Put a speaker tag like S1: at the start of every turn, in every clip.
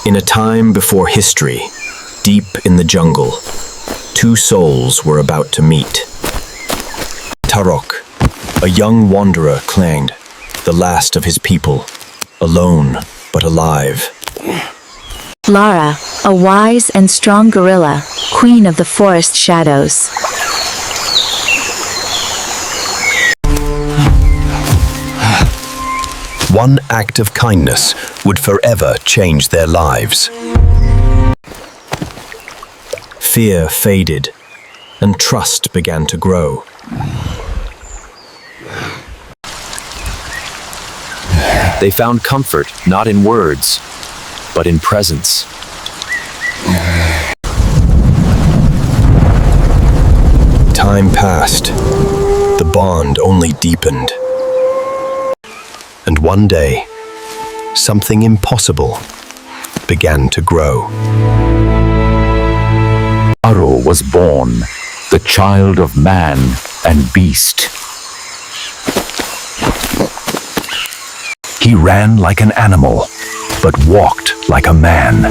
S1: In a time before history, deep in the jungle, two souls were about to meet. Tarok, a young wanderer, clanged, the last of his people, alone but alive.
S2: Lara, a wise and strong gorilla, queen of the forest shadows.
S1: One act of kindness would forever change their lives. Fear faded, and trust began to grow. They found comfort not in words, but in presence. Time passed. The bond only deepened. And one day, something impossible began to grow.
S3: Aro was born, the child of man and beast. He ran like an animal, but walked like a man.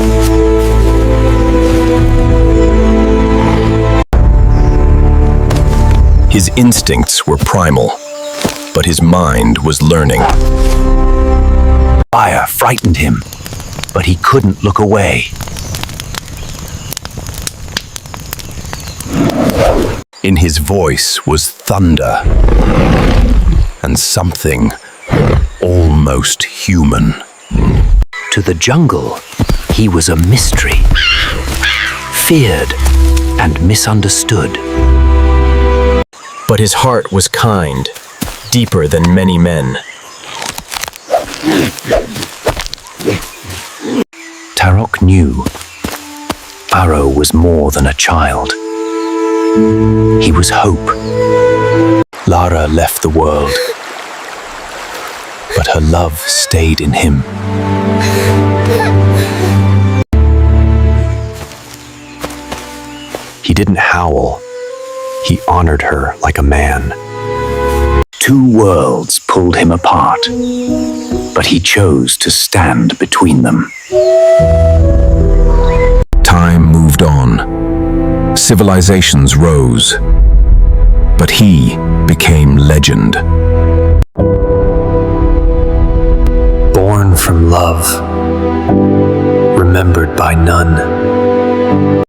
S1: His instincts were primal, but his mind was learning.
S3: Fire frightened him, but he couldn't look away.
S1: In his voice was thunder and something almost human.
S3: To the jungle, he was a mystery, feared and misunderstood.
S1: But his heart was kind, deeper than many men.
S3: Tarok knew Aro was more than a child. He was hope.
S1: Lara left the world, but her love stayed in him. He didn't howl. He honored her like a man.
S3: Two worlds pulled him apart, but he chose to stand between them.
S1: Time moved on. Civilizations rose, but he became legend. Born from love, remembered by none.